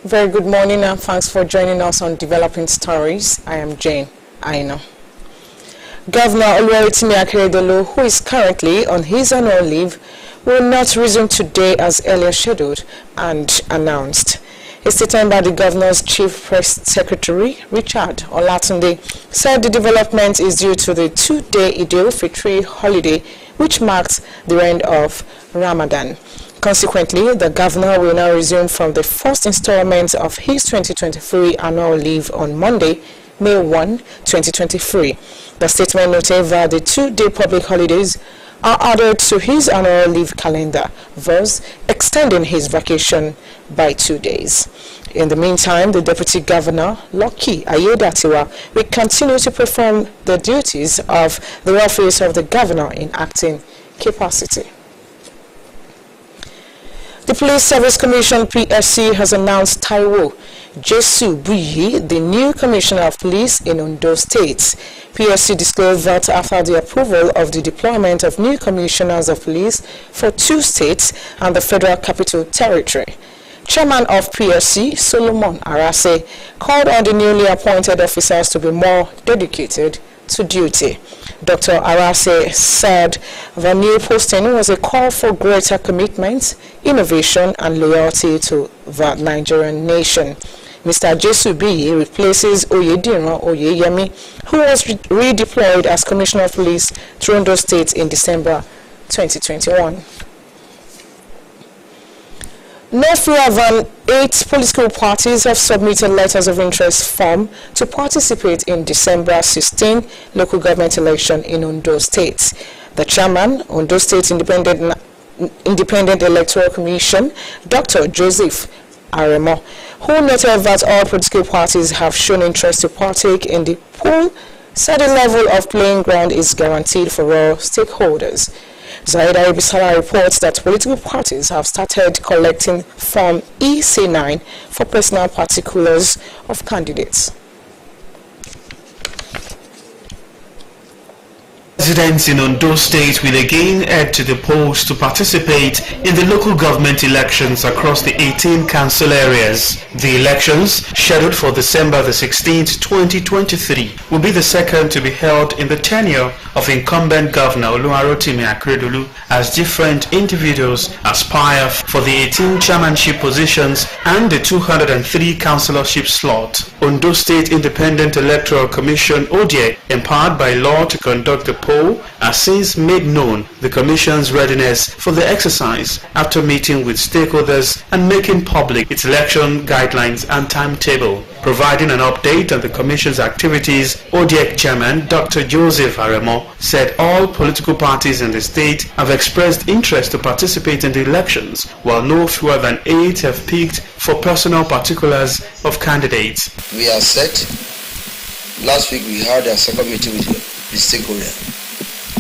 Very good morning and thanks for joining us on Developing Stories. I am Jane Aina. Governor Osrc Akeredolu, who is currently on his annual leave, will not resume today as earlier scheduled and announced. A statement by the governor's chief press secretary, Richard Olatunde, said the development is due to the two-day Eid-ul-Fitr holiday, which marks the end of Ramadan. Consequently, the governor will now resume from the first installment of his 2023 annual leave on Monday, May 1, 2023. The statement noted that the two-day public holidays are added to his annual leave calendar, thus extending his vacation by 2 days. In the meantime, the Deputy Governor, Lucky Ayedatiwa, will continue to perform the duties of the office of the governor in acting capacity. The Police Service Commission PSC has announced Taiwo Jesu Buyi, the new Commissioner of Police in Ondo State. PSC disclosed that after the approval of the deployment of new Commissioners of Police for 2 states and the Federal Capital Territory, Chairman of PSC, Solomon Arase, called on the newly appointed officers to be more dedicated to duty. Dr. Arase said the new posting was a call for greater commitment, innovation, and loyalty to the Nigerian nation. Mr. Jesu Buyi replaces Oyediran Oyeyemi, who was redeployed as Commissioner of Police to Ondo State in December 2021. No fewer than 8 political parties have submitted letters of interest form to participate in December 16 local government election in Ondo State. The chairman, Ondo State Independent Electoral Commission, Dr. Joseph Aremo, who noted that all political parties have shown interest to partake in the poll, said a level of playing ground is guaranteed for all stakeholders. Zaida Ibisala reports that political parties have started collecting Form EC9 for personal particulars of candidates. Residents in Ondo State will again head to the polls to participate in the local government elections across the 18 council areas. The elections, scheduled for December the 16th, 2023, will be the second to be held in the tenure of incumbent Governor Osrc Akeredolu, as different individuals aspire for the 18 chairmanship positions and the 203 councillorship slot. Ondo State Independent Electoral Commission (ODE), empowered by law to conduct the poll, has since made known the Commission's readiness for the exercise after meeting with stakeholders and making public its election guidelines and timetable. Providing an update on the Commission's activities, ODE Chairman Dr. Joseph Aremo said all political parties in the state have expressed interest to participate in the elections, while no fewer than 8 have picked for personal particulars of candidates. We are set. Last week we had a second meeting with the stakeholders.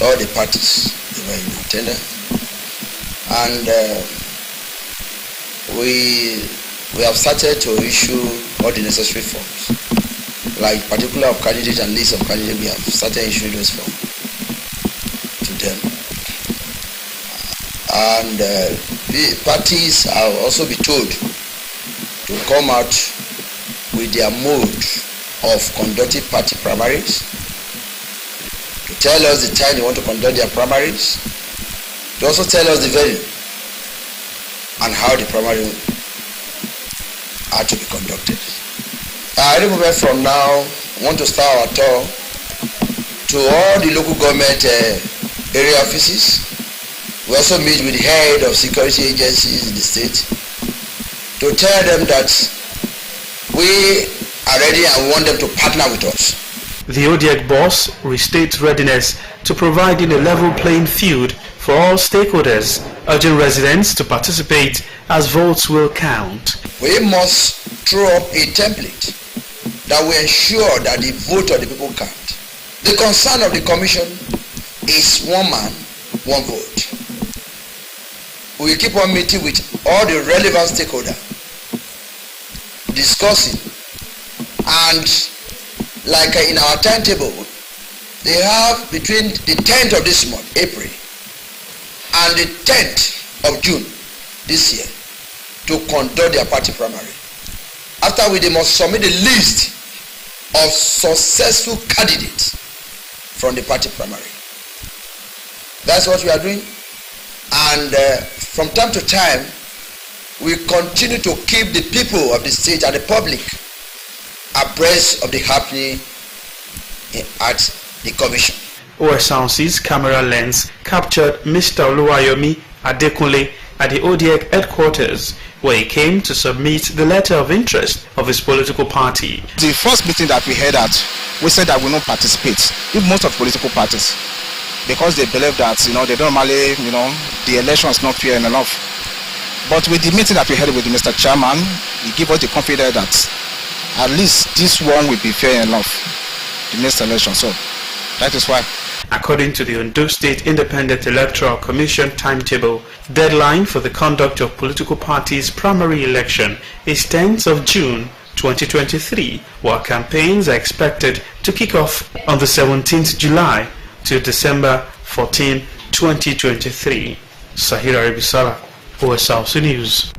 All the parties, they were in attendance, and we have started to issue all the necessary forms, like particular of candidates and list of candidates. We have started issuing those forms to them, and the parties are also be told to come out with their mode of conducting party primaries, to tell us the time they want to conduct their primaries, to also tell us the venue and how the primary are to be conducted. Any moment from now, I want to start our tour to all the local government area offices. We also meet with the head of security agencies in the state to tell them that we are ready and we want them to partner with us. The ODEC boss restates readiness to providing a level playing field for all stakeholders, urging residents to participate as votes will count. We must throw up a template that will ensure that the vote of the people count. The concern of the commission is one man, one vote. We will keep on meeting with all the relevant stakeholders, discussing, and like in our timetable, they have between the 10th of this month, April, and the 10th of June this year to conduct their party primary. After which they must submit a list of successful candidates from the party primary. That's what we are doing. And from time to time, we continue to keep the people of the state and the public abreast of the happening at the commission. OSRC's camera lens captured Mr. Oluwayomi Adekunle at the ODEC headquarters, where he came to submit the letter of interest of his political party. The first meeting that we had at, we said that we will not participate in most of political parties because they believe that, they don't normally, the election is not fair enough. But with the meeting that we had with Mr. Chairman, he gave us the confidence that at least this one will be fair enough, the next election. So that is why. According to the Ondo State Independent Electoral Commission timetable, deadline for the conduct of political parties' primary election is 10th of June 2023, while campaigns are expected to kick off on the 17th July to December 14, 2023. Sahira Ibisala, OSRC News.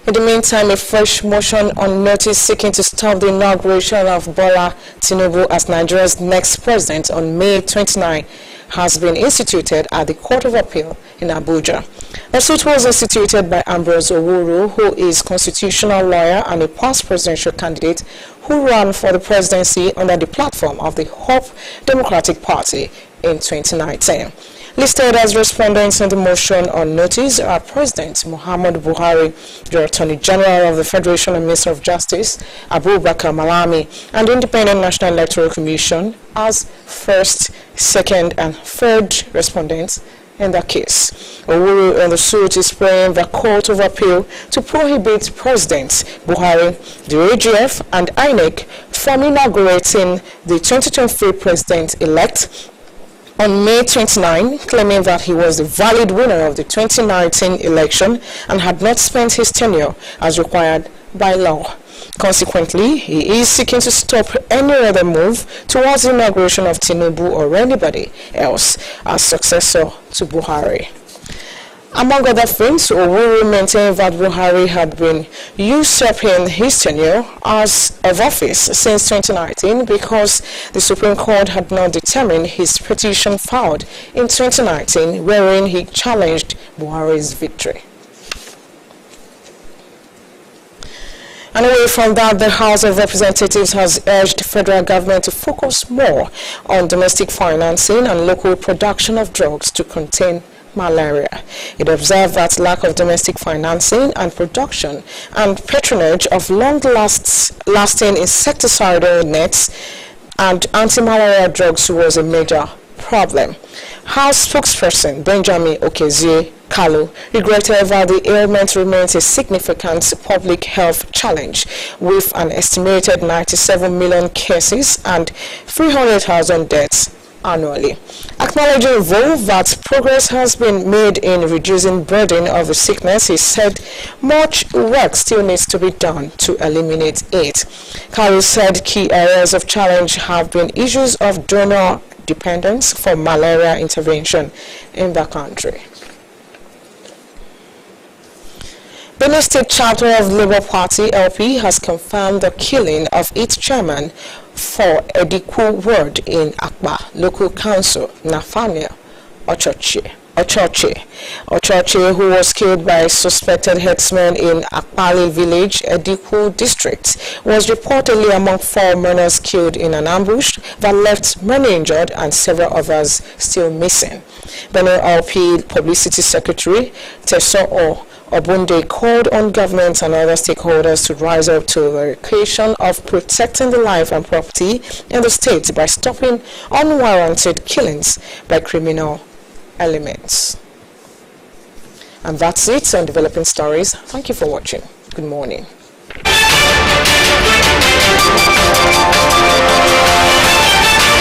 In the meantime, a fresh motion on notice seeking to stop the inauguration of Bola Tinubu as Nigeria's next president on May 29 has been instituted at the Court of Appeal in Abuja. The suit was instituted by Ambrose Owuru, who is constitutional lawyer and a past presidential candidate who ran for the presidency under the platform of the Hope Democratic Party in 2019. Listed as respondents in the motion on notice are President Muhammad Buhari, the Attorney General of the Federation and Minister of Justice, Abubakar Malami, and the Independent National Electoral Commission as first, second, and third respondents in the case. Owuru in the suit is praying the Court of Appeal to prohibit President Buhari, the AGF, and INEC from inaugurating the 2023 president-elect on May 29, claiming that he was the valid winner of the 2019 election and had not spent his tenure as required by law. Consequently, he is seeking to stop any other move towards the inauguration of Tinubu or anybody else as successor to Buhari. Among other things, Owuru maintained that Buhari had been usurping his tenure of office since 2019 because the Supreme Court had not determined his petition filed in 2019 wherein he challenged Buhari's victory. And away from that, the House of Representatives has urged the federal government to focus more on domestic financing and local production of drugs to contain malaria. It observed that lack of domestic financing and production and patronage of long-lasting insecticidal nets and anti-malaria drugs was a major problem. House spokesperson Benjamin Okezie Kalu regretted that the ailment remains a significant public health challenge with an estimated 97 million cases and 300,000 deaths annually. Acknowledging though that progress has been made in reducing burden of the sickness, he said much work still needs to be done to eliminate it. Kalu said key areas of challenge have been issues of donor dependence for malaria intervention in the country. Benin State Chapter of Labour Party LP has confirmed the killing of its chairman for Ediku Ward in Akpa Local Council, Nathaniel Ochoche, who was killed by suspected herdsmen in Akpali village, Ediku district, was reportedly among 4 miners killed in an ambush that left many injured and several others still missing. Benin LP Publicity Secretary Teso Obunde called on government and other stakeholders to rise up to the occasion of protecting the life and property in the state by stopping unwarranted killings by criminal elements. And that's it on Developing Stories. Thank you for watching. Good morning.